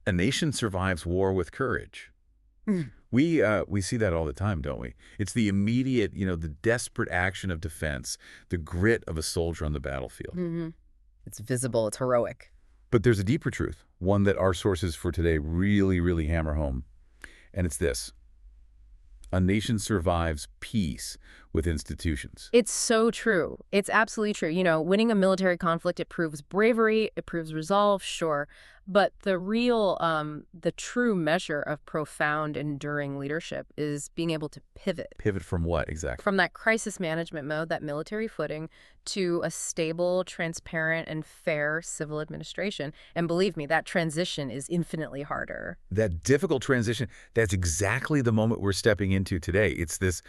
A nation survives war with courage. We see that all the time, don't we? It's the immediate, the desperate action of defense, the grit of a soldier on the battlefield. Mm-hmm. It's visible, it's heroic. But there's a deeper truth, one that our sources for today really, really hammer home, and it's this. A nation survives peace with institutions. It's so true. It's absolutely true. Winning a military conflict, it proves bravery, it proves resolve, sure. But the true measure of profound, enduring leadership is being able to pivot. Pivot from what, exactly? From that crisis management mode, that military footing, to a stable, transparent, and fair civil administration. And believe me, that transition is infinitely harder. That difficult transition, that's exactly the moment we're stepping into today. It's this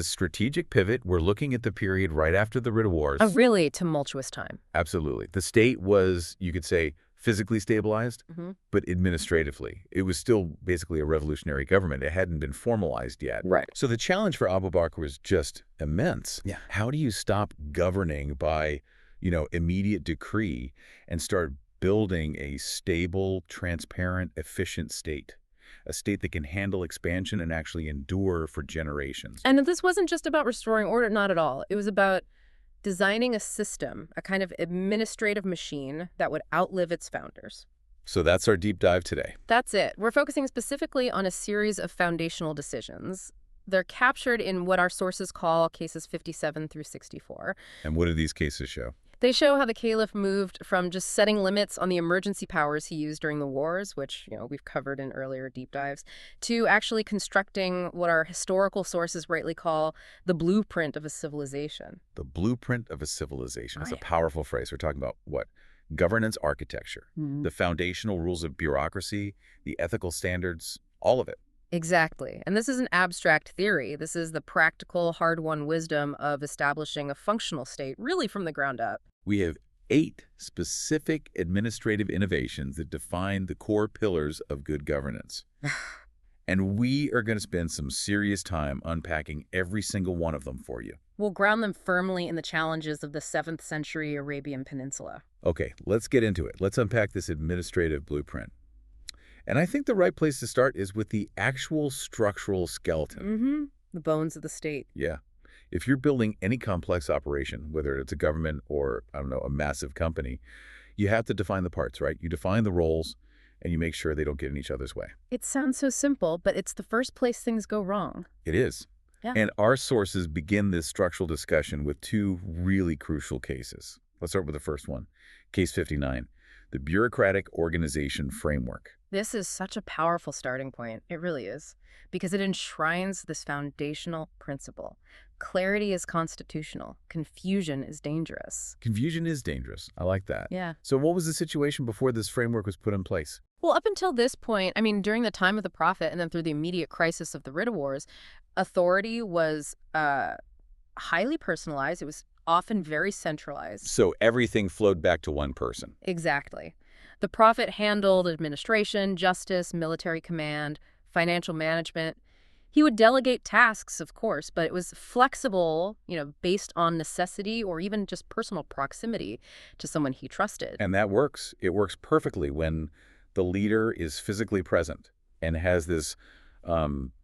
strategic pivot. We're looking at the period right after the Ridda Wars. A really tumultuous time. Absolutely. The state was, you could say, physically stabilized, but administratively. It was still basically a revolutionary government. It hadn't been formalized yet. Right. So the challenge for Abu Bakr was just immense. Yeah. How do you stop governing by, immediate decree and start building a stable, transparent, efficient state? A state that can handle expansion and actually endure for generations. And this wasn't just about restoring order, not at all. It was about designing a system, a kind of administrative machine that would outlive its founders. So that's our deep dive today. That's it. We're focusing specifically on a series of foundational decisions. They're captured in what our sources call cases 57 through 64. And what do these cases show? They show how the Caliph moved from just setting limits on the emergency powers he used during the wars, which, we've covered in earlier deep dives, to actually constructing what our historical sources rightly call the blueprint of a civilization. The blueprint of a civilization. That's Right. a powerful phrase. We're talking about what? Governance architecture, the foundational rules of bureaucracy, the ethical standards, all of it. Exactly. And this is an abstract theory. This is the practical, hard-won wisdom of establishing a functional state, really from the ground up. We have 8 specific administrative innovations that define the core pillars of good governance. And we are going to spend some serious time unpacking every single one of them for you. We'll ground them firmly in the challenges of the 7th century Arabian Peninsula. Okay, let's get into it. Let's unpack this administrative blueprint. And I think the right place to start is with the actual structural skeleton. The bones of the state. Yeah. If you're building any complex operation, whether it's a government or, a massive company, you have to define the parts, right? You define the roles, and you make sure they don't get in each other's way. It sounds so simple, but it's the first place things go wrong. It is. Yeah. And our sources begin this structural discussion with 2 really crucial cases. Let's start with the first one, Case 59, the bureaucratic organization framework. This is such a powerful starting point. It really is. Because it enshrines this foundational principle. Clarity is constitutional. Confusion is dangerous. Confusion is dangerous. I like that. Yeah. So what was the situation before this framework was put in place? Well, up until this point, during the time of the Prophet and then through the immediate crisis of the Ridda Wars, authority was highly personalized. It was often very centralized. So everything flowed back to one person. Exactly. The Prophet handled administration, justice, military command, financial management. He would delegate tasks, of course, but it was flexible, based on necessity or even just personal proximity to someone he trusted. And that works. It works perfectly when the leader is physically present and has this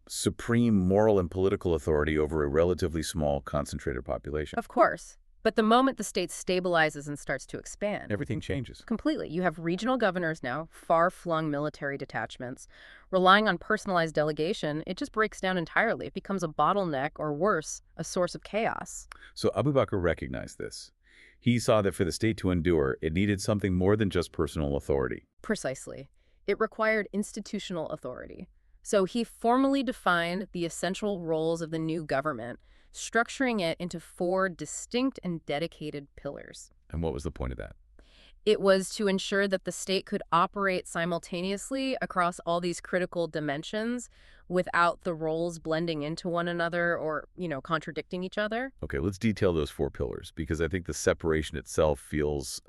supreme moral and political authority over a relatively small, concentrated population. Of course. But the moment the state stabilizes and starts to expand, Everything changes. completely. You have regional governors now, far-flung military detachments. Relying on personalized delegation, it just breaks down entirely. It becomes a bottleneck, or worse, a source of chaos. So Abu Bakr recognized this. He saw that for the state to endure, it needed something more than just personal authority. Precisely. It required institutional authority. So he formally defined the essential roles of the new government, structuring it into 4 distinct and dedicated pillars. And what was the point of that? It was to ensure that the state could operate simultaneously across all these critical dimensions without the roles blending into one another or, contradicting each other. Okay, let's detail those 4 pillars, because I think the separation itself feels,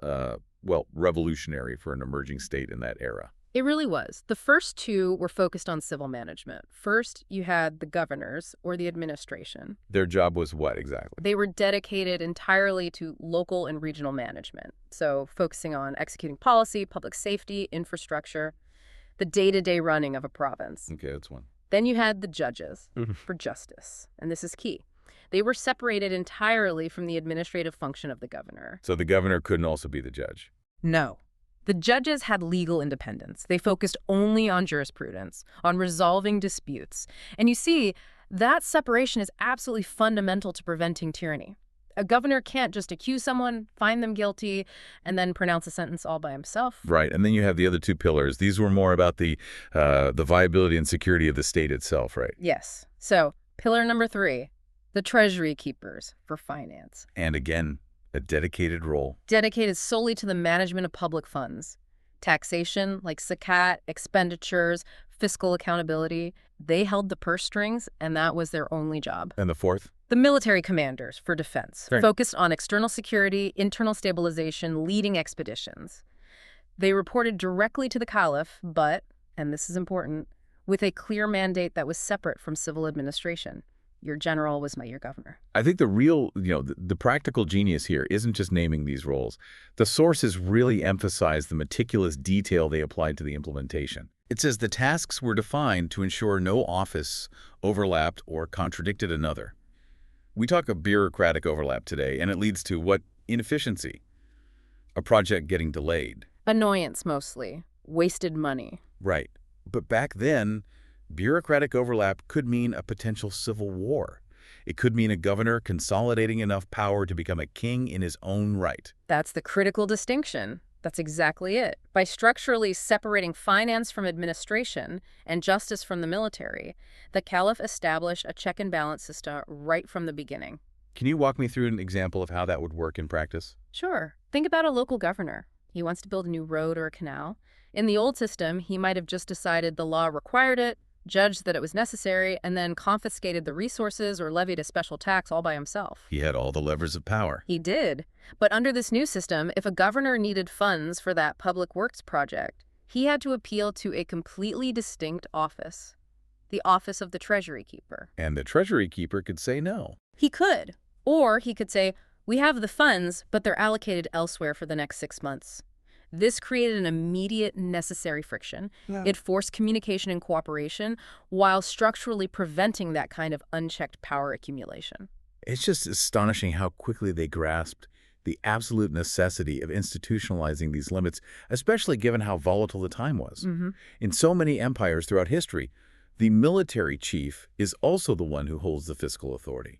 revolutionary for an emerging state in that era. It really was. The first 2 were focused on civil management. First, you had the governors, or the administration. Their job was what exactly? They were dedicated entirely to local and regional management, so focusing on executing policy, public safety, infrastructure. the day-to-day running of a province. Okay, that's one. Then you had the judges Mhm. for justice, and this is key. They were separated entirely from the administrative function of the governor. So the governor couldn't also be the judge. No. The judges had legal independence. They focused only on jurisprudence, on resolving disputes. And you see, that separation is absolutely fundamental to preventing tyranny. A governor can't just accuse someone, find them guilty, and then pronounce a sentence all by himself. Right, and then you have the other two pillars. These were more about the viability and security of the state itself, right? Yes. So, pillar number 3, the treasury keepers for finance. And again, a dedicated role. Dedicated solely to the management of public funds. Taxation, like zakat, expenditures, fiscal accountability. They held the purse strings, and that was their only job. And the fourth? The military commanders for defense, Right. focused on external security, internal stabilization, leading expeditions. They reported directly to the Caliph, but, and this is important, with a clear mandate that was separate from civil administration. Your general was your governor. I think the real, the practical genius here isn't just naming these roles. The sources really emphasize the meticulous detail they applied to the implementation. It says the tasks were defined to ensure no office overlapped or contradicted another. We talk of bureaucratic overlap today, and it leads to what? Inefficiency. A project getting delayed. Annoyance, mostly. Wasted money. Right. But back then, bureaucratic overlap could mean a potential civil war. It could mean a governor consolidating enough power to become a king in his own right. That's the critical distinction. That's exactly it. By structurally separating finance from administration and justice from the military, the Caliph established a check and balance system right from the beginning. Can you walk me through an example of how that would work in practice? Sure. Think about a local governor. He wants to build a new road or a canal. In the old system, he might have just decided the law required it, judged that it was necessary, and then confiscated the resources or levied a special tax all by himself. He had all the levers of power. He did. But under this new system, if a governor needed funds for that public works project, he had to appeal to a completely distinct office, the office of the treasury keeper. And the treasury keeper could say no. He could. Or he could say, we have the funds, but they're allocated elsewhere for the next 6 months. This created an immediate necessary friction. Yeah. It forced communication and cooperation while structurally preventing that kind of unchecked power accumulation. It's just astonishing how quickly they grasped the absolute necessity of institutionalizing these limits, especially given how volatile the time was. In so many empires throughout history, the military chief is also the one who holds the fiscal authority.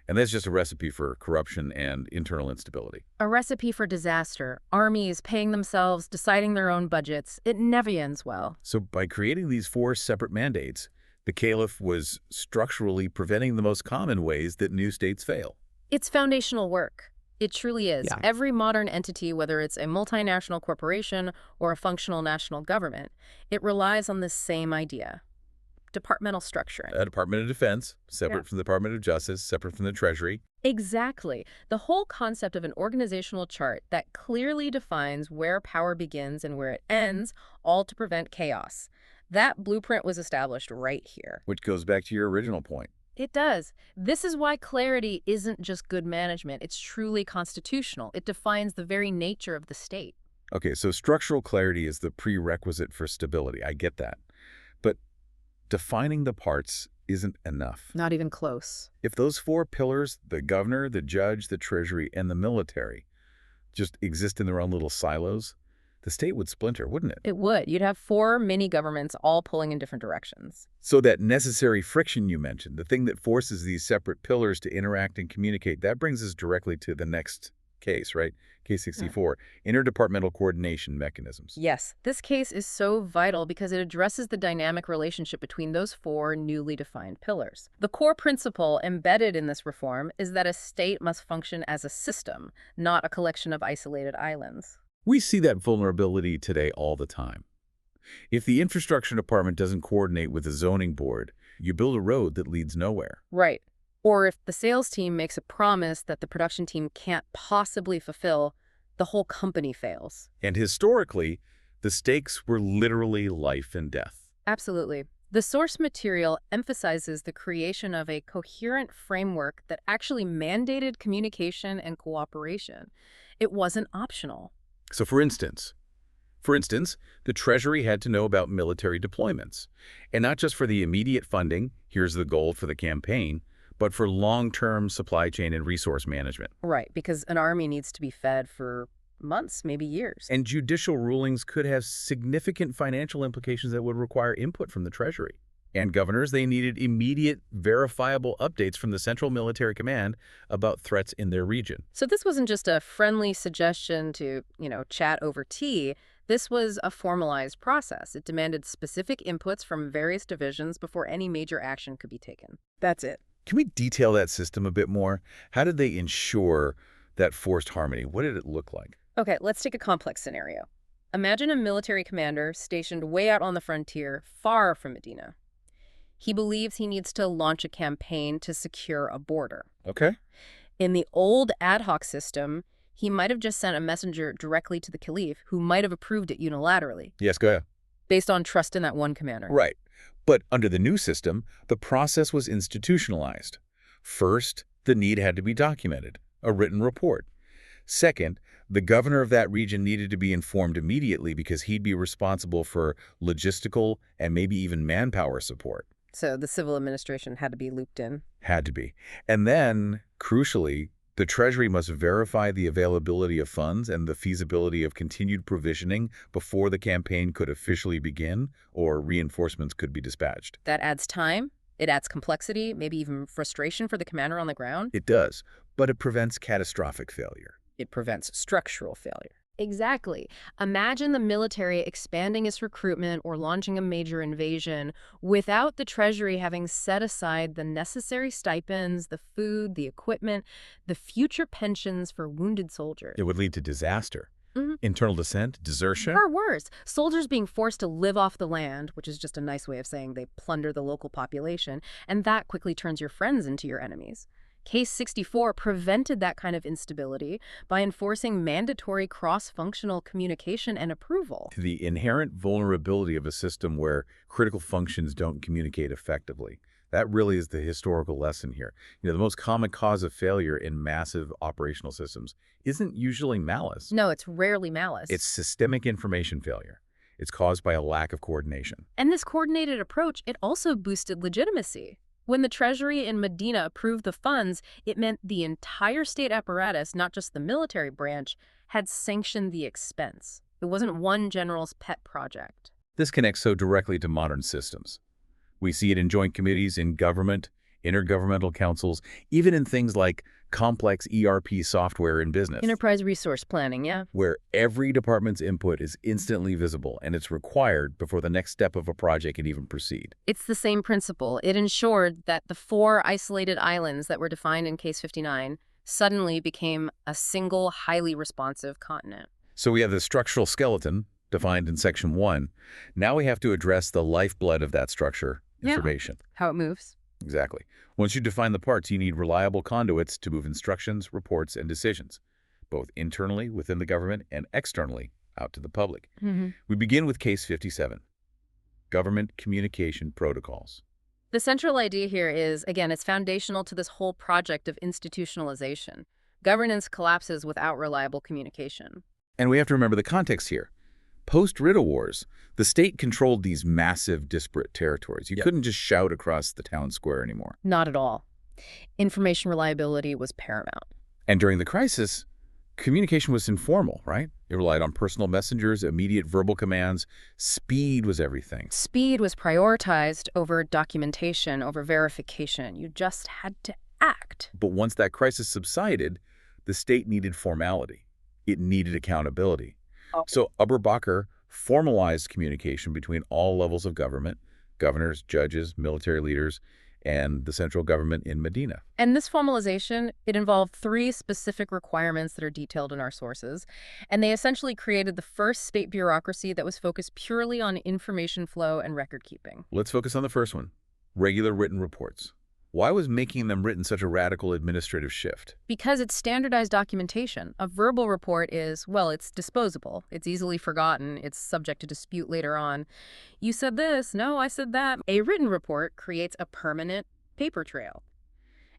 And that's just a recipe for corruption and internal instability. A recipe for disaster. Armies paying themselves, deciding their own budgets. It never ends well. So by creating these 4 separate mandates, the Caliph was structurally preventing the most common ways that new states fail. It's foundational work. It truly is. Yeah. Every modern entity, whether it's a multinational corporation or a functional national government, it relies on the same idea. Departmental structuring. A Department of Defense, separate from the Department of Justice, separate from the Treasury. Exactly. The whole concept of an organizational chart that clearly defines where power begins and where it ends, all to prevent chaos. That blueprint was established right here. Which goes back to your original point. It does. This is why clarity isn't just good management. It's truly constitutional. It defines the very nature of the state. Okay, so structural clarity is the prerequisite for stability. I get that. But defining the parts isn't enough. Not even close. If those 4 pillars, the governor, the judge, the treasury, and the military, just exist in their own little silos, the state would splinter, wouldn't it? It would. You'd have 4 mini-governments all pulling in different directions. So that necessary friction you mentioned, the thing that forces these separate pillars to interact and communicate, that brings us directly to the next case, right? Case 64, interdepartmental coordination mechanisms. Yes, this case is so vital because it addresses the dynamic relationship between those 4 newly defined pillars. The core principle embedded in this reform is that a state must function as a system, not a collection of isolated islands. We see that vulnerability today all the time. If the infrastructure department doesn't coordinate with the zoning board, you build a road that leads nowhere. Right. Or if the sales team makes a promise that the production team can't possibly fulfill, the whole company fails. And historically, the stakes were literally life and death. Absolutely. The source material emphasizes the creation of a coherent framework that actually mandated communication and cooperation. It wasn't optional. So for instance, For instance, the Treasury had to know about military deployments. And not just for the immediate funding, here's the goal for the campaign, but for long-term supply chain and resource management. Right, because an army needs to be fed for months, maybe years. And judicial rulings could have significant financial implications that would require input from the Treasury. And governors, they needed immediate, verifiable updates from the Central Military Command about threats in their region. So this wasn't just a friendly suggestion to, chat over tea. This was a formalized process. It demanded specific inputs from various divisions before any major action could be taken. That's it. Can we detail that system a bit more? How did they ensure that forced harmony? What did it look like? Okay, let's take a complex scenario. Imagine a military commander stationed way out on the frontier, far from Medina. He believes he needs to launch a campaign to secure a border. Okay. In the old ad hoc system, he might have just sent a messenger directly to the Caliph, who might have approved it unilaterally, Yes, go ahead. based on trust in that one commander. Right. But under the new system, the process was institutionalized. First, the need had to be documented, a written report. Second, the governor of that region needed to be informed immediately because he'd be responsible for logistical and maybe even manpower support. So the civil administration had to be looped in. Had to be. And then, crucially, the Treasury must verify the availability of funds and the feasibility of continued provisioning before the campaign could officially begin or reinforcements could be dispatched. That adds time. It adds complexity, maybe even frustration for the commander on the ground. It does, but it prevents catastrophic failure. It prevents structural failure. Exactly. Imagine the military expanding its recruitment or launching a major invasion without the Treasury having set aside the necessary stipends, the food, the equipment, the future pensions for wounded soldiers. It would lead to disaster. Mhm. Internal dissent, desertion. Or worse, soldiers being forced to live off the land, which is just a nice way of saying they plunder the local population, and that quickly turns your friends into your enemies. Case 64 prevented that kind of instability by enforcing mandatory cross-functional communication and approval. The inherent vulnerability of a system where critical functions don't communicate effectively. That really is the historical lesson here. The most common cause of failure in massive operational systems isn't usually malice. No, it's rarely malice. It's systemic information failure. It's caused by a lack of coordination. And this coordinated approach, it also boosted legitimacy. When the Treasury in Medina approved the funds, it meant the entire state apparatus, not just the military branch, had sanctioned the expense. It wasn't one general's pet project. This connects so directly to modern systems. We see it in joint committees, in government, intergovernmental councils, even in things like complex ERP software in business, Enterprise resource planning, yeah. where every department's input is instantly visible and it's required before the next step of a project can even proceed. It's the same principle. It ensured that the 4 isolated islands that were defined in Case 59 suddenly became a single, highly responsive continent. So we have the structural skeleton defined in Section 1. Now we have to address the lifeblood of that structure, information. How it moves. Exactly. Once you define the parts, you need reliable conduits to move instructions, reports, and decisions, both internally within the government and externally out to the public. We begin with Case 57, Government Communication Protocols. The central idea here is, again, it's foundational to this whole project of institutionalization. Governance collapses without reliable communication. And we have to remember the context here. Post-Ridda Wars, the state controlled these massive, disparate territories. You couldn't just shout across the town square anymore. Not at all. Information reliability was paramount. And during the crisis, communication was informal, right? It relied on personal messengers, immediate verbal commands. Speed was everything. Speed was prioritized over documentation, over verification. You just had to act. But once that crisis subsided, the state needed formality. It needed accountability. So Abu Bakr formalized communication between all levels of government, governors, judges, military leaders, and the central government in Medina. And this formalization, it involved 3 specific requirements that are detailed in our sources, and they essentially created the first state bureaucracy that was focused purely on information flow and record keeping. Let's focus on the first one, regular written reports. Why was making them written such a radical administrative shift? Because it's standardized documentation. A verbal report is, well, it's disposable. It's easily forgotten. It's subject to dispute later on. You said this. No, I said that. A written report creates a permanent paper trail.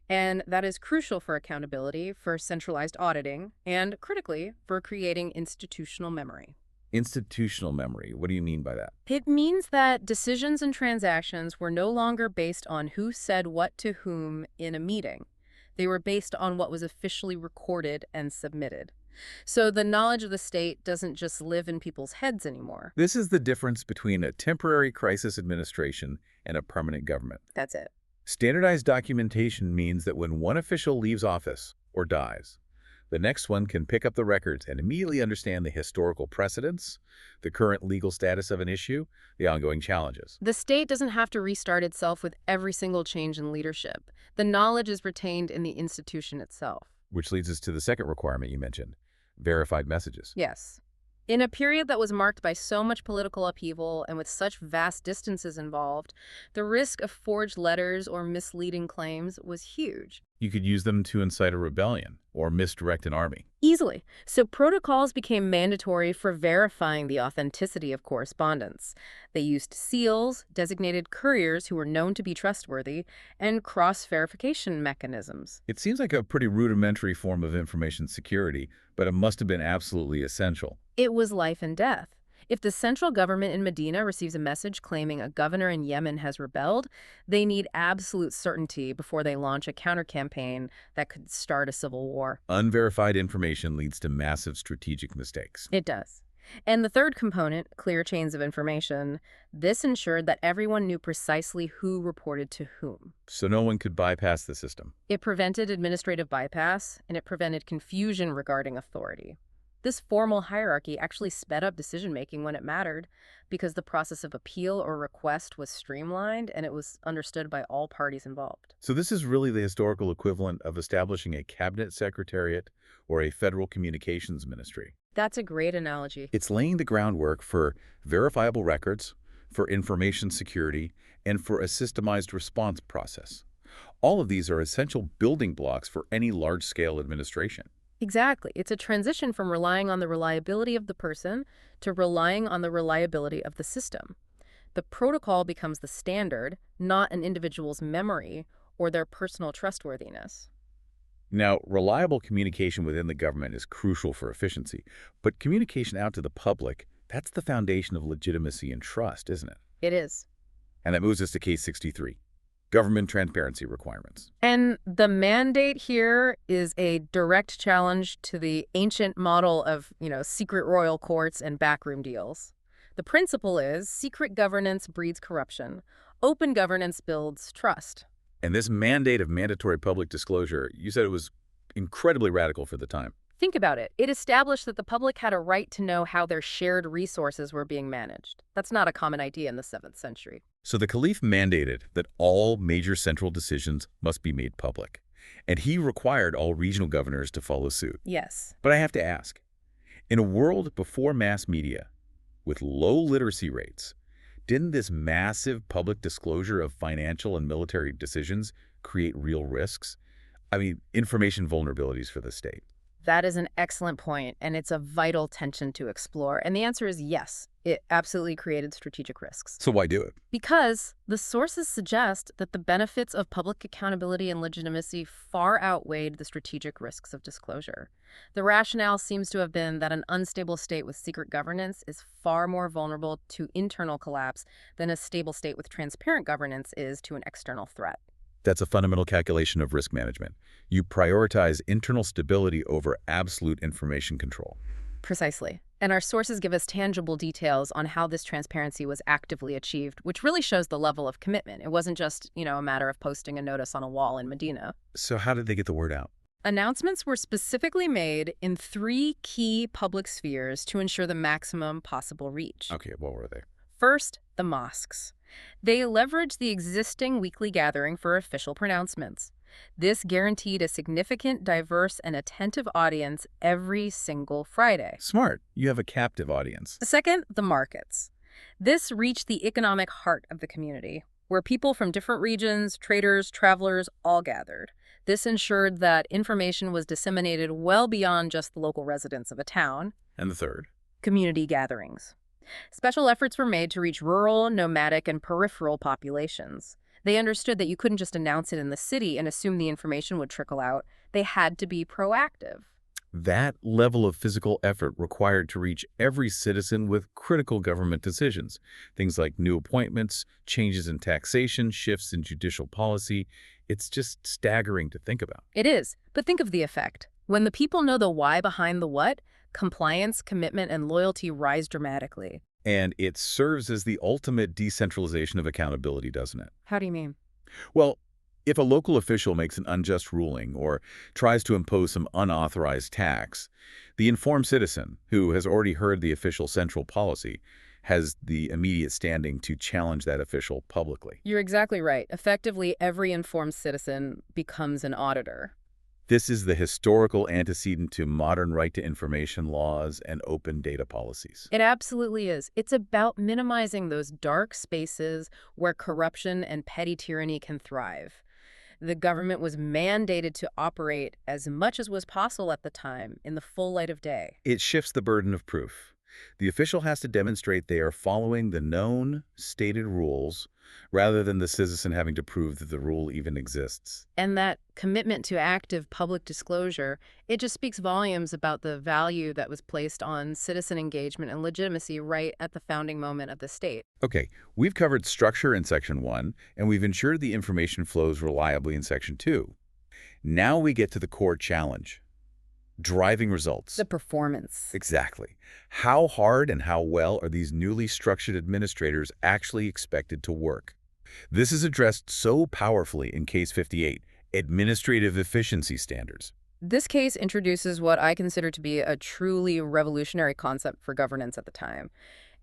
And that is crucial for accountability, for centralized auditing, and critically, for creating institutional memory. Institutional memory. What do you mean by that? It means that decisions and transactions were no longer based on who said what to whom in a meeting. They were based on what was officially recorded and submitted. So the knowledge of the state doesn't just live in people's heads anymore. This is the difference between a temporary crisis administration and a permanent government. That's it. Standardized documentation means that when one official leaves office or dies, the next one can pick up the records and immediately understand the historical precedents, the current legal status of an issue, the ongoing challenges. The state doesn't have to restart itself with every single change in leadership. The knowledge is retained in the institution itself. Which leads us to the second requirement you mentioned, verified messages. Yes. In a period that was marked by so much political upheaval and with such vast distances involved, the risk of forged letters or misleading claims was huge. You could use them to incite a rebellion or misdirect an army. Easily. So protocols became mandatory for verifying the authenticity of correspondence. They used seals, designated couriers who were known to be trustworthy, and cross-verification mechanisms. It seems like a pretty rudimentary form of information security, but it must have been absolutely essential. It was life and death. If the central government in Medina receives a message claiming a governor in Yemen has rebelled, they need absolute certainty before they launch a counter-campaign that could start a civil war. Unverified information leads to massive strategic mistakes. It does. And the third component, clear chains of information, this ensured that everyone knew precisely who reported to whom. So no one could bypass the system. It prevented administrative bypass, and it prevented confusion regarding authority. This formal hierarchy actually sped up decision-making when it mattered because the process of appeal or request was streamlined and it was understood by all parties involved. So this is really the historical equivalent of establishing a cabinet secretariat or a federal communications ministry. That's a great analogy. It's laying the groundwork for verifiable records, for information security, and for a systemized response process. All of these are essential building blocks for any large-scale administration. Exactly. It's a transition from relying on the reliability of the person to relying on the reliability of the system. The protocol becomes the standard, not an individual's memory or their personal trustworthiness. Now, reliable communication within the government is crucial for efficiency, but communication out to the public, that's the foundation of legitimacy and trust, isn't it? It is. And that moves us to case 63, government transparency requirements. And the mandate here is a direct challenge to the ancient model of, secret royal courts and backroom deals. The principle is secret governance breeds corruption. Open governance builds trust. And this mandate of mandatory public disclosure, you said it was incredibly radical for the time. Think about it. It established that the public had a right to know how their shared resources were being managed. That's not a common idea in the 7th century. So the Caliph mandated that all major central decisions must be made public, and he required all regional governors to follow suit. Yes. But I have to ask, in a world before mass media, with low literacy rates, didn't this massive public disclosure of financial and military decisions create real risks? I mean, information vulnerabilities for the state. That is an excellent point, and it's a vital tension to explore. And the answer is yes, it absolutely created strategic risks. So why do it? Because the sources suggest that the benefits of public accountability and legitimacy far outweighed the strategic risks of disclosure. The rationale seems to have been that an unstable state with secret governance is far more vulnerable to internal collapse than a stable state with transparent governance is to an external threat. That's a fundamental calculation of risk management. You prioritize internal stability over absolute information control. Precisely. And our sources give us tangible details on how this transparency was actively achieved, which really shows the level of commitment. It wasn't just, a matter of posting a notice on a wall in Medina. So how did they get the word out? Announcements were specifically made in 3 key public spheres to ensure the maximum possible reach. Okay, what were they? First, the mosques. They leveraged the existing weekly gathering for official pronouncements. This guaranteed a significant, diverse, and attentive audience every single Friday. Smart. You have a captive audience. Second, the markets. This reached the economic heart of the community, where people from different regions, traders, travelers, all gathered. This ensured that information was disseminated well beyond just the local residents of a town. And the third? Community gatherings. Special efforts were made to reach rural, nomadic, and peripheral populations. They understood that you couldn't just announce it in the city and assume the information would trickle out. They had to be proactive. That level of physical effort required to reach every citizen with critical government decisions, things like new appointments, changes in taxation, shifts in judicial policy. It's just staggering to think about. It is, but think of the effect. When the people know the why behind the what, compliance, commitment, and loyalty rise dramatically. And it serves as the ultimate decentralization of accountability, doesn't it? How do you mean? Well, if a local official makes an unjust ruling or tries to impose some unauthorized tax, the informed citizen, who has already heard the official central policy, has the immediate standing to challenge that official publicly. You're exactly right. Effectively, every informed citizen becomes an auditor. This is the historical antecedent to modern right to information laws and open data policies. It absolutely is. It's about minimizing those dark spaces where corruption and petty tyranny can thrive. The government was mandated to operate as much as was possible at the time in the full light of day. It shifts the burden of proof. The official has to demonstrate they are following the known, stated rules, rather than the citizen having to prove that the rule even exists. And that commitment to active public disclosure, it just speaks volumes about the value that was placed on citizen engagement and legitimacy right at the founding moment of the state. Okay, we've covered structure in Section 1, and we've ensured the information flows reliably in Section 2. Now we get to the core challenge: driving results. The performance. Exactly. How hard and how well are these newly structured administrators actually expected to work? This is addressed so powerfully in Case 58, Administrative Efficiency Standards. This case introduces what I consider to be a truly revolutionary concept for governance at the time.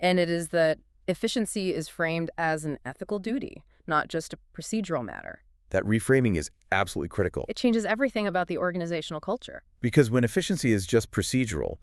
And it is that efficiency is framed as an ethical duty, not just a procedural matter. That reframing is absolutely critical. It changes everything about the organizational culture. Because when efficiency is just procedural,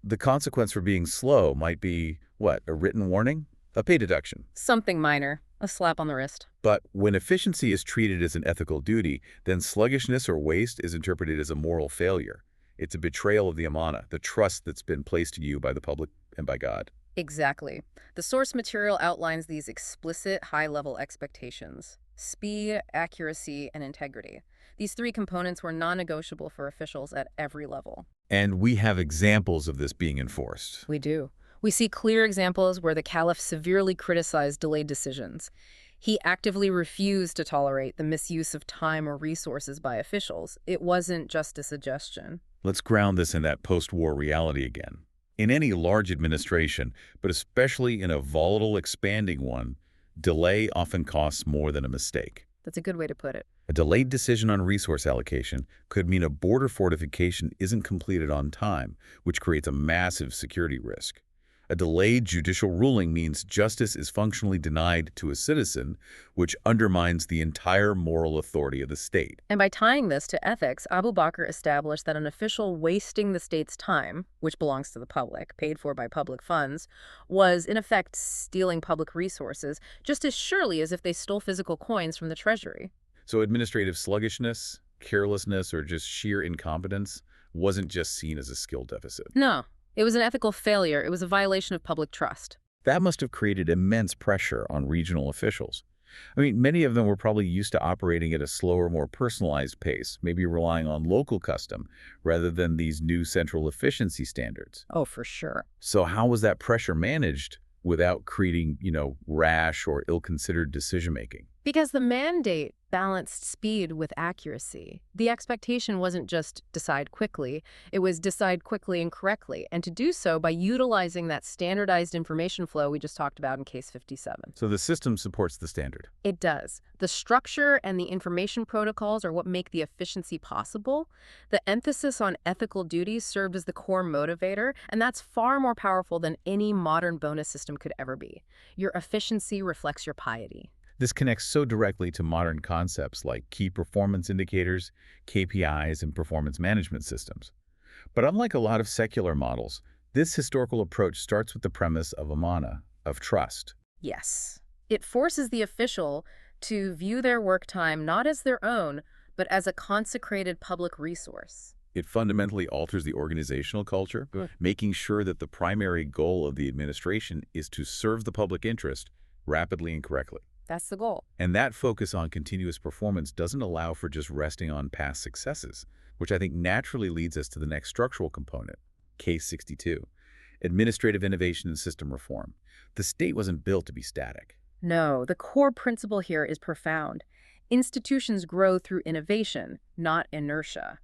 the consequence for being slow might be, what, a written warning? A pay deduction. Something minor, a slap on the wrist. But when efficiency is treated as an ethical duty, then sluggishness or waste is interpreted as a moral failure. It's a betrayal of the amana, the trust that's been placed to you by the public and by God. Exactly. The source material outlines these explicit high-level expectations: speed, accuracy, and integrity. These three components were non-negotiable for officials at every level. And we have examples of this being enforced. We do. We see clear examples where the Caliph severely criticized delayed decisions. He actively refused to tolerate the misuse of time or resources by officials. It wasn't just a suggestion. Let's ground this in that post-war reality again. In any large administration, but especially in a volatile, expanding one, delay often costs more than a mistake. That's a good way to put it. A delayed decision on resource allocation could mean a border fortification isn't completed on time, which creates a massive security risk. A delayed judicial ruling means justice is functionally denied to a citizen, which undermines the entire moral authority of the state. And by tying this to ethics, Abu Bakr established that an official wasting the state's time, which belongs to the public, paid for by public funds, was in effect stealing public resources just as surely as if they stole physical coins from the treasury. So administrative sluggishness, carelessness, or just sheer incompetence wasn't just seen as a skill deficit. No. It was an ethical failure. It was a violation of public trust. That must have created immense pressure on regional officials. I mean, many of them were probably used to operating at a slower, more personalized pace, maybe relying on local custom rather than these new central efficiency standards. Oh, for sure. So how was that pressure managed without creating, rash or ill-considered decision-making? Because the mandate balanced speed with accuracy. The expectation wasn't just decide quickly, it was decide quickly and correctly, and to do so by utilizing that standardized information flow we just talked about in Case 57. So the system supports the standard. It does. The structure and the information protocols are what make the efficiency possible. The emphasis on ethical duties served as the core motivator, and that's far more powerful than any modern bonus system could ever be. Your efficiency reflects your piety. This connects so directly to modern concepts like key performance indicators, KPIs, and performance management systems. But unlike a lot of secular models, this historical approach starts with the premise of amana, of trust. Yes. It forces the official to view their work time not as their own, but as a consecrated public resource. It fundamentally alters the organizational culture, making sure that the primary goal of the administration is to serve the public interest rapidly and correctly. That's the goal. And that focus on continuous performance doesn't allow for just resting on past successes, which I think naturally leads us to the next structural component, Case 62, administrative innovation and system reform. The state wasn't built to be static. No, the core principle here is profound. Institutions grow through innovation, not inertia.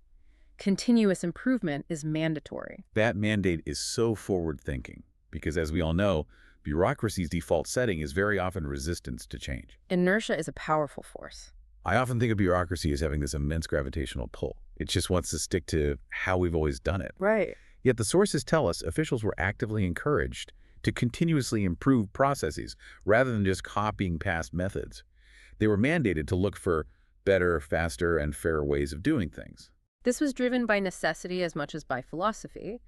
Continuous improvement is mandatory. That mandate is so forward-thinking because, as we all know, bureaucracy's default setting is very often resistance to change. Inertia is a powerful force. I often think of bureaucracy as having this immense gravitational pull. It just wants to stick to how we've always done it. Right. Yet the sources tell us officials were actively encouraged to continuously improve processes rather than just copying past methods. They were mandated to look for better, faster, and fairer ways of doing things. This was driven by necessity as much as by philosophy.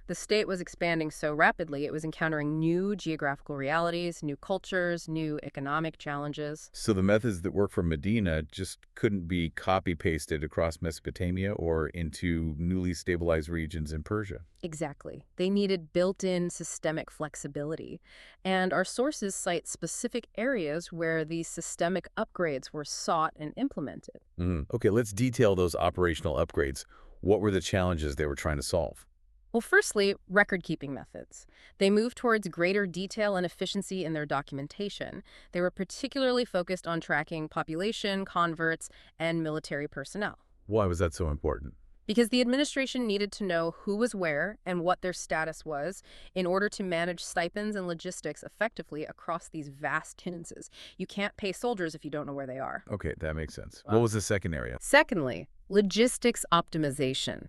The state was expanding so rapidly, it was encountering new geographical realities, new cultures, new economic challenges. So the methods that work for Medina just couldn't be copy-pasted across Mesopotamia or into newly stabilized regions in Persia. Exactly. They needed built-in systemic flexibility. And our sources cite specific areas where these systemic upgrades were sought and implemented. Okay, let's detail those operational upgrades. What were the challenges they were trying to solve? Well, firstly, record-keeping methods. They moved towards greater detail and efficiency in their documentation. They were particularly focused on tracking population, converts, and military personnel. Why was that so important? Because the administration needed to know who was where and what their status was in order to manage stipends and logistics effectively across these vast tenances. You can't pay soldiers if you don't know where they are. Okay, that makes sense. Wow. What was the second area? Secondly, logistics optimization.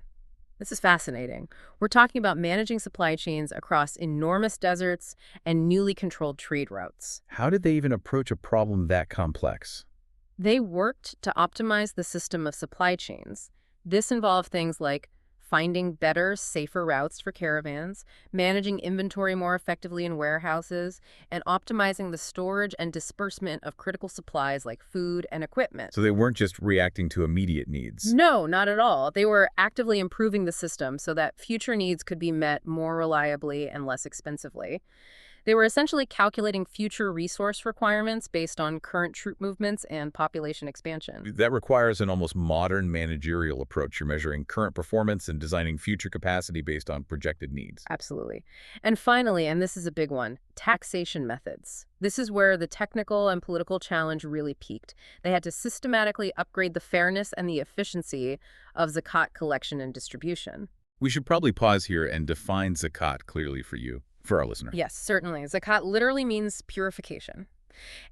This is fascinating. We're talking about managing supply chains across enormous deserts and newly controlled trade routes. How did they even approach a problem that complex? They worked to optimize the system of supply chains. This involved things like finding better, safer routes for caravans, managing inventory more effectively in warehouses, and optimizing the storage and disbursement of critical supplies like food and equipment. So they weren't just reacting to immediate needs. No, not at all. They were actively improving the system so that future needs could be met more reliably and less expensively. They were essentially calculating future resource requirements based on current troop movements and population expansion. That requires an almost modern managerial approach. You're measuring current performance and designing future capacity based on projected needs. Absolutely. And finally, and this is a big one, taxation methods. This is where the technical and political challenge really peaked. They had to systematically upgrade the fairness and the efficiency of zakat collection and distribution. We should probably pause here and define zakat clearly for our listener. Yes, certainly. Zakat literally means purification.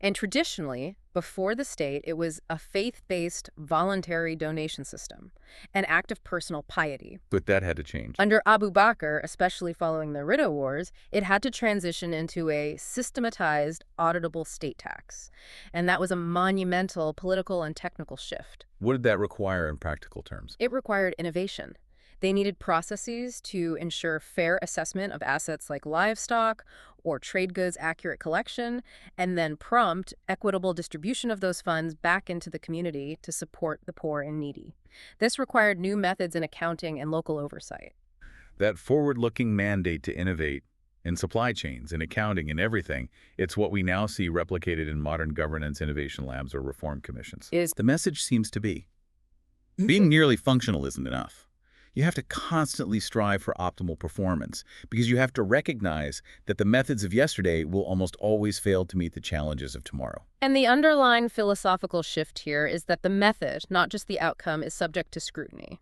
And traditionally, before the state, it was a faith-based voluntary donation system, an act of personal piety. But that had to change. Under Abu Bakr, especially following the Ridda Wars, it had to transition into a systematized, auditable state tax. And that was a monumental political and technical shift. What did that require in practical terms? It required innovation. They needed processes to ensure fair assessment of assets like livestock or trade goods accurate collection, and then prompt, equitable distribution of those funds back into the community to support the poor and needy. This required new methods in accounting and local oversight. That forward-looking mandate to innovate in supply chains, in accounting, in everything, it's what we now see replicated in modern governance innovation labs or reform commissions. The message seems to be, being merely functional isn't enough. You have to constantly strive for optimal performance because you have to recognize that the methods of yesterday will almost always fail to meet the challenges of tomorrow. And the underlying philosophical shift here is that the method, not just the outcome, is subject to scrutiny.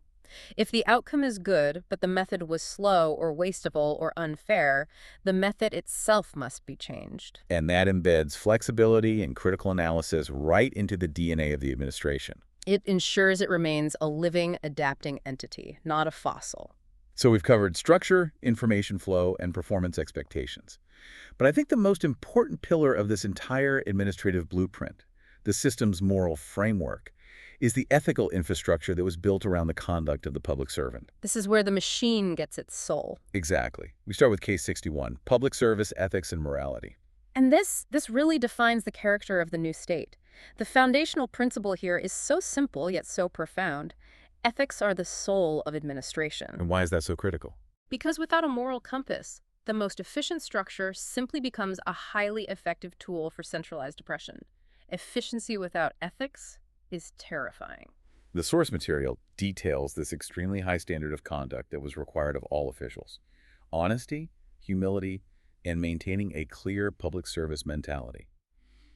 If the outcome is good, but the method was slow or wasteful or unfair, the method itself must be changed. And that embeds flexibility and critical analysis right into the DNA of the administration. It ensures it remains a living, adapting entity, not a fossil. So we've covered structure, information flow, and performance expectations. But I think the most important pillar of this entire administrative blueprint, the system's moral framework, is the ethical infrastructure that was built around the conduct of the public servant. This is where the machine gets its soul. Exactly. We start with Case 61, public service, ethics, and morality. And this really defines the character of the new state. The foundational principle here is so simple yet so profound. Ethics are the soul of administration. And why is that so critical? Because without a moral compass, the most efficient structure simply becomes a highly effective tool for centralized oppression. Efficiency without ethics is terrifying. The source material details this extremely high standard of conduct that was required of all officials. Honesty, humility, and maintaining a clear public service mentality.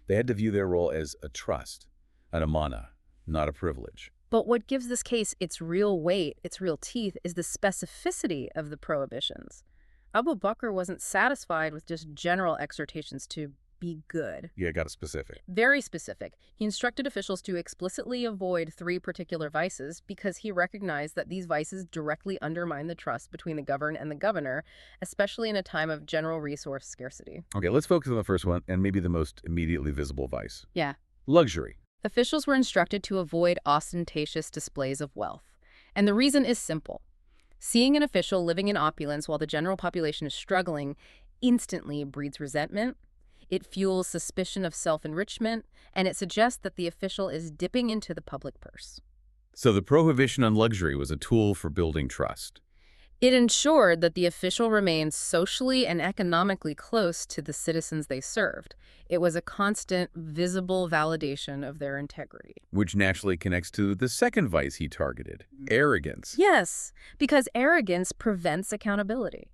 They had to view their role as a trust, an amana, not a privilege. But what gives this case its real weight, its real teeth, is the specificity of the prohibitions. Abu Bakr wasn't satisfied with just general exhortations to be good. Yeah, got it specific. Very specific. He instructed officials to explicitly avoid 3 particular vices because he recognized that these vices directly undermine the trust between the governed and the governor, especially in a time of general resource scarcity. Okay, let's focus on the first one and maybe the most immediately visible vice. Yeah. Luxury. Officials were instructed to avoid ostentatious displays of wealth. And the reason is simple. Seeing an official living in opulence while the general population is struggling instantly breeds resentment. It fuels suspicion of self-enrichment, and it suggests that the official is dipping into the public purse. So the prohibition on luxury was a tool for building trust. It ensured that the official remained socially and economically close to the citizens they served. It was a constant, visible validation of their integrity. Which naturally connects to the second vice he targeted, arrogance. Yes, because arrogance prevents accountability.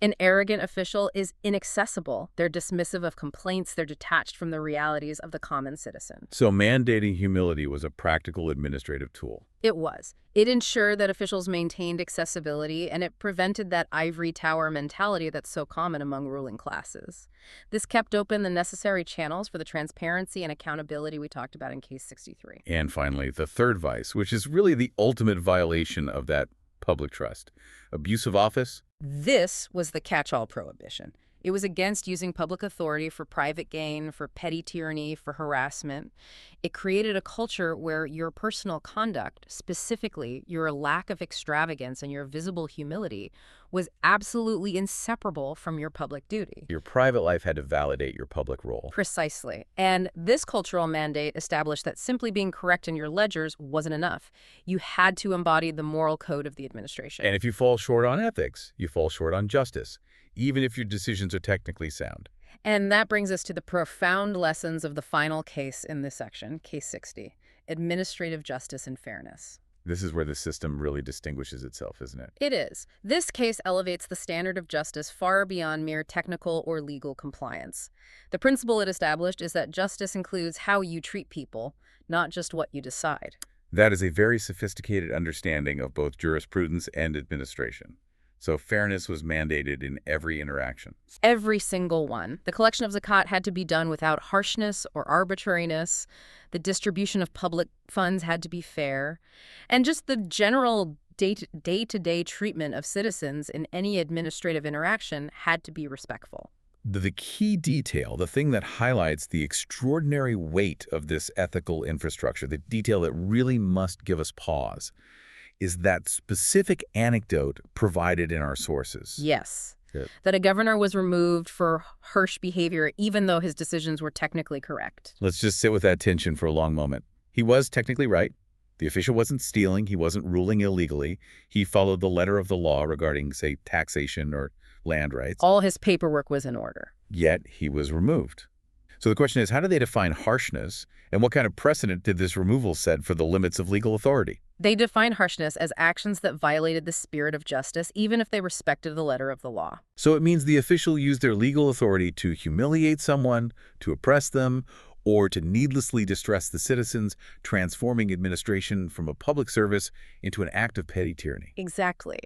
An arrogant official is inaccessible. They're dismissive of complaints. They're detached from the realities of the common citizen. So mandating humility was a practical administrative tool. It was. It ensured that officials maintained accessibility, and it prevented that ivory tower mentality that's so common among ruling classes. This kept open the necessary channels for the transparency and accountability we talked about in Case 63. And finally, the third vice, which is really the ultimate violation of that public trust. Abuse of office. This was the catch-all prohibition. It was against using public authority for private gain, for petty tyranny, for harassment. It created a culture where your personal conduct, specifically your lack of extravagance and your visible humility, was absolutely inseparable from your public duty. Your private life had to validate your public role. Precisely. And this cultural mandate established that simply being correct in your ledgers wasn't enough. You had to embody the moral code of the administration. And if you fall short on ethics, you fall short on justice, even if your decisions are technically sound. And that brings us to the profound lessons of the final case in this section, Case 60, administrative justice and fairness. This is where the system really distinguishes itself, isn't it? It is. This case elevates the standard of justice far beyond mere technical or legal compliance. The principle it established is that justice includes how you treat people, not just what you decide. That is a very sophisticated understanding of both jurisprudence and administration. So fairness was mandated in every interaction. Every single one. The collection of zakat had to be done without harshness or arbitrariness. The distribution of public funds had to be fair. And just the general day-to-day treatment of citizens in any administrative interaction had to be respectful. The key detail, the thing that highlights the extraordinary weight of this ethical infrastructure, the detail that really must give us pause, is that specific anecdote provided in our sources. Yes. Good. That a governor was removed for harsh behavior even though his decisions were technically correct. Let's just sit with that tension for a long moment. He was technically right. The official wasn't stealing. He wasn't ruling illegally. He followed the letter of the law regarding, say, taxation or land rights. All his paperwork was in order. Yet he was removed. So the question is, how do they define harshness, and what kind of precedent did this removal set for the limits of legal authority? They defined harshness as actions that violated the spirit of justice, even if they respected the letter of the law. So it means the official used their legal authority to humiliate someone, to oppress them, or to needlessly distress the citizens, transforming administration from a public service into an act of petty tyranny. Exactly.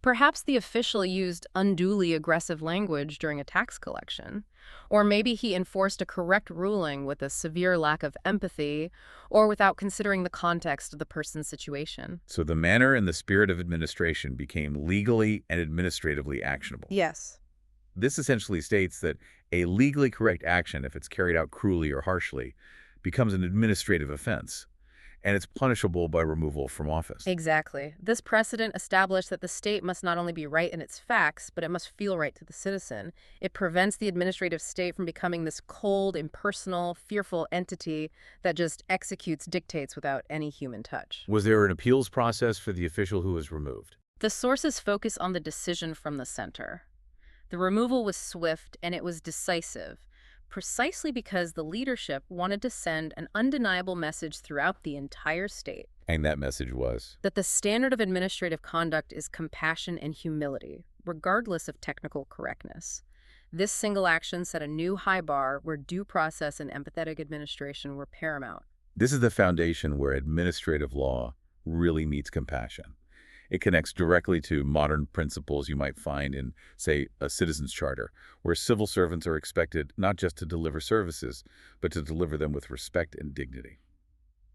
Perhaps the official used unduly aggressive language during a tax collection. Or maybe he enforced a correct ruling with a severe lack of empathy or without considering the context of the person's situation. So the manner and the spirit of administration became legally and administratively actionable. Yes. This essentially states that a legally correct action, if it's carried out cruelly or harshly, becomes an administrative offense, and it's punishable by removal from office. Exactly. This precedent established that the state must not only be right in its facts, but it must feel right to the citizen. It prevents the administrative state from becoming this cold, impersonal, fearful entity that just executes dictates without any human touch. Was there an appeals process for the official who was removed? The sources focus on the decision from the center. The removal was swift and it was decisive. precisely because the leadership wanted to send an undeniable message throughout the entire state And that message was? that the standard of administrative conduct is compassion and humility, regardless of technical correctness. This single action set a new high bar where due process and empathetic administration were paramount. This is the foundation where administrative law really meets compassion. It connects directly to modern principles you might find in, say, a citizen's charter, where civil servants are expected not just to deliver services, but to deliver them with respect and dignity.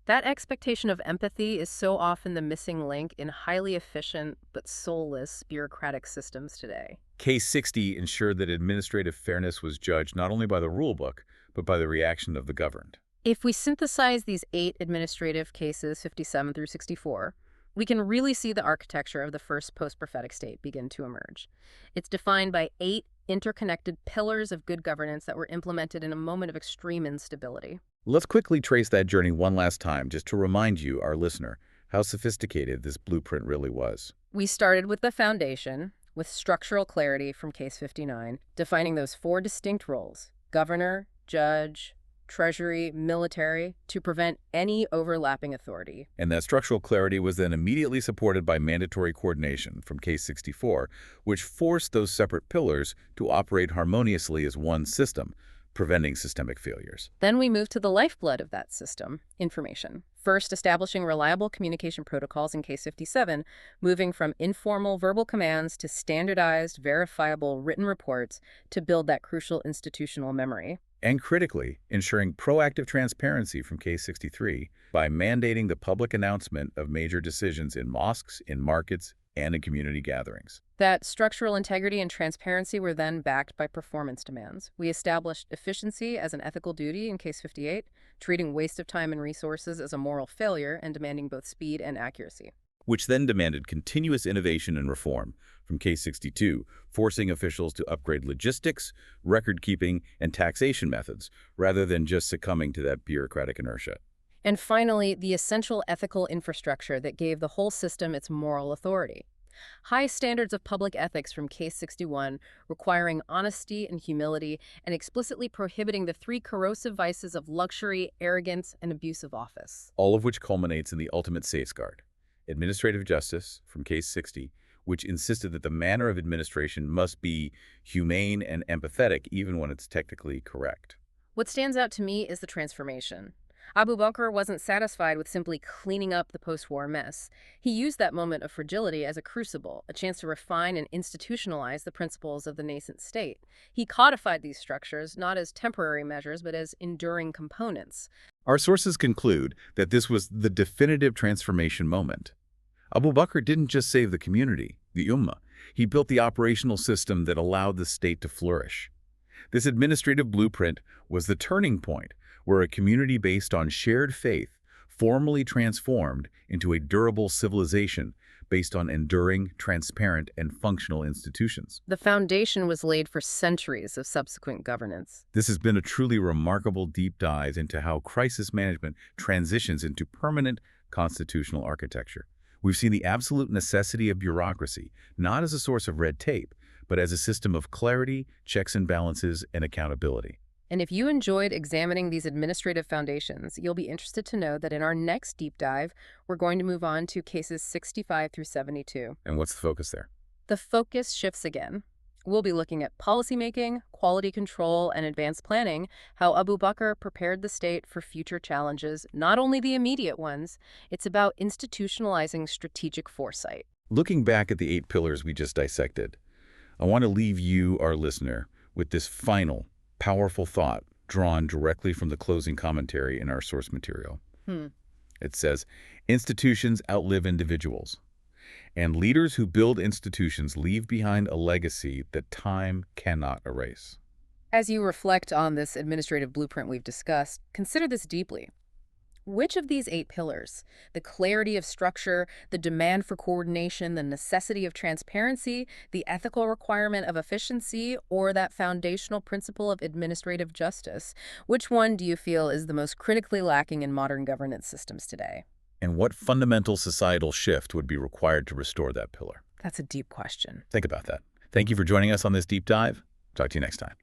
That expectation of empathy is so often the missing link in highly efficient but soulless bureaucratic systems today. Case 60 ensured that administrative fairness was judged not only by the rulebook, but by the reaction of the governed. If we synthesize these 8 administrative cases, 57 through 64, we can really see the architecture of the first post-prophetic state begin to emerge. It's defined by 8 interconnected pillars of good governance that were implemented in a moment of extreme instability. Let's quickly trace that journey one last time, just to remind you, our listener, how sophisticated this blueprint really was. We started with the foundation, with structural clarity from Case 59, defining those 4 distinct roles: governor, judge, treasury, military, to prevent any overlapping authority. And that structural clarity was then immediately supported by mandatory coordination from Case 64, which forced those separate pillars to operate harmoniously as one system, preventing systemic failures. Then we moved to the lifeblood of that system, information. First, establishing reliable communication protocols in Case 57, moving from informal verbal commands to standardized, verifiable written reports to build that crucial institutional memory. And critically, ensuring proactive transparency from Case 63 by mandating the public announcement of major decisions in mosques, in markets, and in community gatherings. That structural integrity and transparency were then backed by performance demands. We established efficiency as an ethical duty in Case 58, treating waste of time and resources as a moral failure and demanding both speed and accuracy. Which then demanded continuous innovation and reform from Case 62, forcing officials to upgrade logistics, record-keeping, and taxation methods, rather than just succumbing to that bureaucratic inertia. And finally, the essential ethical infrastructure that gave the whole system its moral authority. High standards of public ethics from Case 61, requiring honesty and humility, and explicitly prohibiting the 3 corrosive vices of luxury, arrogance, and abuse of office. All of which culminates in the ultimate safeguard, administrative justice from Case 60, which insisted that the manner of administration must be humane and empathetic even when it's technically correct. What stands out to me is the transformation. Abu Bakr wasn't satisfied with simply cleaning up the post-war mess. He used that moment of fragility as a crucible, a chance to refine and institutionalize the principles of the nascent state. He codified these structures not as temporary measures, but as enduring components. Our sources conclude that this was the definitive transformation moment. Abu Bakr didn't just save the community, the Ummah. He built the operational system that allowed the state to flourish. This administrative blueprint was the turning point where a community based on shared faith formally transformed into a durable civilization based on enduring, transparent, and functional institutions. The foundation was laid for centuries of subsequent governance. This has been a truly remarkable deep dive into how crisis management transitions into permanent constitutional architecture. We've seen the absolute necessity of bureaucracy, not as a source of red tape, but as a system of clarity, checks and balances, and accountability. And if you enjoyed examining these administrative foundations, you'll be interested to know that in our next deep dive, we're going to move on to cases 65 through 72. And what's the focus there? The focus shifts again. We'll be looking at policymaking, quality control, and advanced planning, how Abu Bakr prepared the state for future challenges, not only the immediate ones. It's about institutionalizing strategic foresight. Looking back at the 8 pillars we just dissected, I want to leave you, our listener, with this final, powerful thought drawn directly from the closing commentary in our source material. It says, institutions outlive individuals, and leaders who build institutions leave behind a legacy that time cannot erase. As you reflect on this administrative blueprint we've discussed, consider this deeply. Which of these 8 pillars, the clarity of structure, the demand for coordination, the necessity of transparency, the ethical requirement of efficiency, or that foundational principle of administrative justice, which one do you feel is the most critically lacking in modern governance systems today? And what fundamental societal shift would be required to restore that pillar? That's a deep question. Think about that. Thank you for joining us on this deep dive. Talk to you next time.